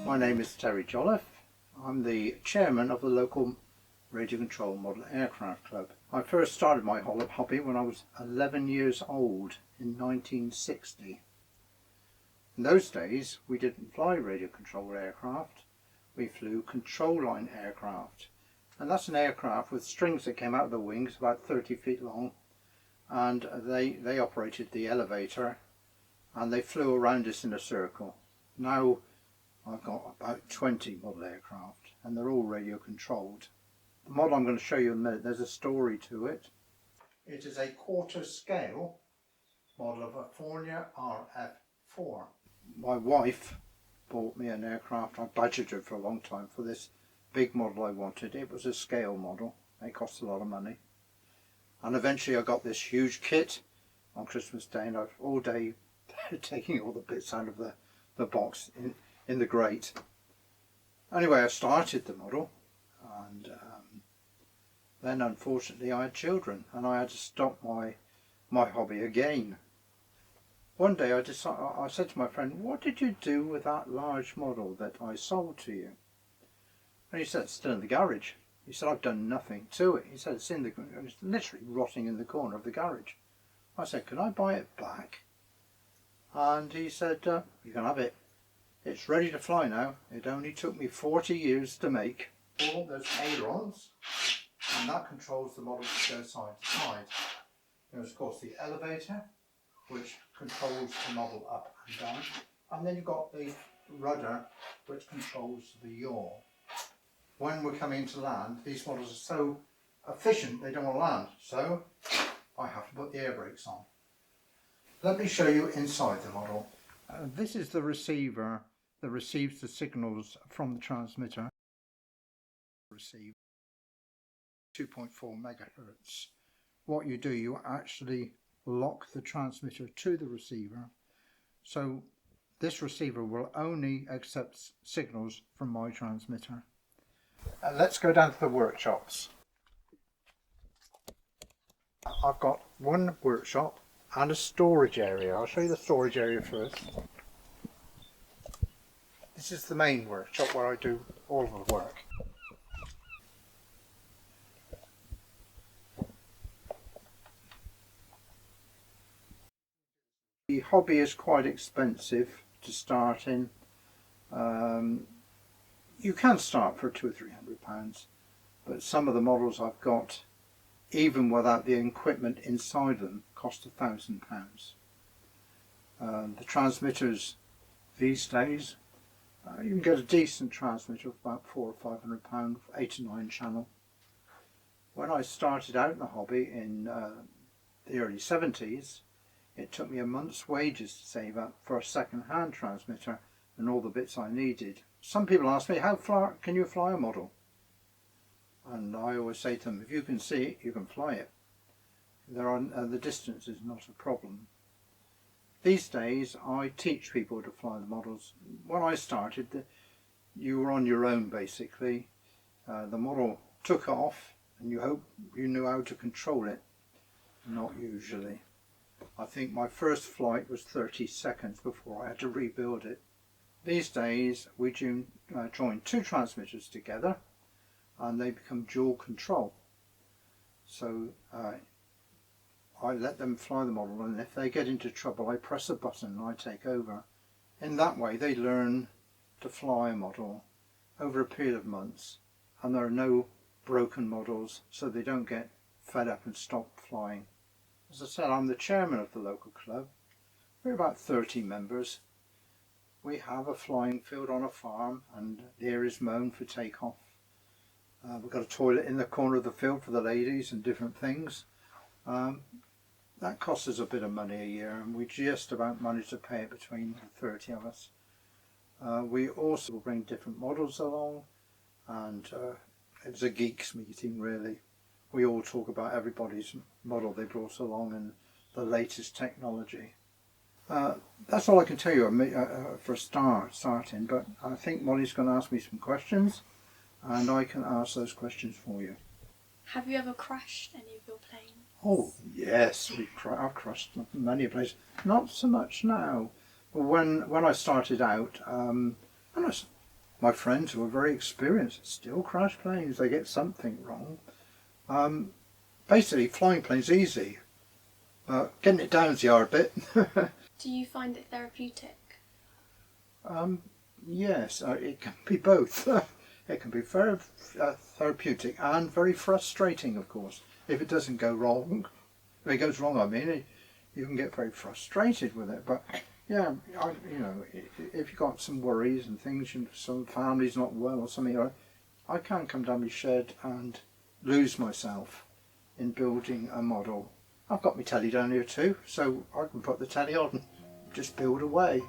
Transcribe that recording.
My name is Terry Jolliffe. I'm the chairman of the local Radio Control Model Aircraft Club. I first started my hobby when I was 11 years old in 1960. In those days we didn't fly radio controlled aircraft, we flew control line aircraft. And that's an aircraft with strings that came out of the wings about 30 feet long, and they operated the elevator and they flew around us in a circle. Now I've got about 20 model aircraft and they're all radio controlled. The model I'm going to show you in a minute, there's a story to it. It is a quarter scale model of a Fornia RF4. My wife bought me an aircraft. I budgeted her for a long time for this big model I wanted. It was a scale model. It cost a lot of money. And eventually I got this huge kit on Christmas Day, and I've all day taking all the bits out of the box in the grate. Anyway, I started the model, and then unfortunately I had children and I had to stop my hobby again. One day I said to my friend, "What did you do with that large model that I sold to you?" And he said, "It's still in the garage." He said, "I've done nothing to it." He said, it's literally rotting in the corner of the garage. I said, "Can I buy it back?" And he said, "You can have it. It's ready to fly now. It only took me 40 years to make." All those ailerons, and that controls the model to go side to side. There's of course the elevator, which controls the model up and down, and then you've got the rudder, which controls the yaw. When we're coming to land, these models are so efficient they don't want to land, so I have to put the air brakes on. Let me show you inside the model. This is the receiver that receives the signals from the transmitter. Receive 2.4 megahertz. What you do, you actually lock the transmitter to the receiver, so this receiver will only accept signals from my transmitter. Let's go down to the workshops. I've got one workshop and a storage area. I'll show you the storage area first. This is the main workshop where I do all of the work. The hobby is quite expensive to start in. You can start for £200 or £300, but some of the models I've got, even without the equipment inside them, cost £1,000. The transmitters these days, you can get a decent transmitter of about £400 or £500, 8 to 9 channel. When I started out in the hobby in the early 70s, it took me a month's wages to save up for a second-hand transmitter and all the bits I needed. Some people ask me, how far can you fly a model? And I always say to them, if you can see it, you can fly it. The distance is not a problem. These days I teach people to fly the models. When I started, you were on your own basically. The model took off and you knew how to control it. Not usually. I think my first flight was 30 seconds before I had to rebuild it. These days we join two transmitters together and they become dual control. So I let them fly the model, and if they get into trouble I press a button and I take over. In that way they learn to fly a model over a period of months, and there are no broken models, so they don't get fed up and stop flying. As I said, I'm the chairman of the local club. We're about 30 members. We have a flying field on a farm and the area is mown for takeoff. We've got a toilet in the corner of the field for the ladies and different things. That costs us a bit of money a year, and we just about manage to pay it between the 30 of us. We also bring different models along, and it's a geeks meeting really. We all talk about everybody's model they brought along and the latest technology. That's all I can tell you for starting, but I think Molly's going to ask me some questions and I can ask those questions for you. Have you ever crashed any of your planes? Oh yes, I've crashed many planes. Not so much now, but when I started out, and my friends who are very experienced still crash planes. They get something wrong. Basically, flying planes easy. Getting it down's the hard bit. Do you find it therapeutic? Yes, it can be both. It can be very therapeutic and very frustrating, of course. If it doesn't go wrong, if it goes wrong, I mean, you can get very frustrated with it. But yeah, you know, if you've got some worries and things, some family's not well or something, I can't come down my shed and lose myself in building a model. I've got my telly down here too, so I can put the telly on and just build away.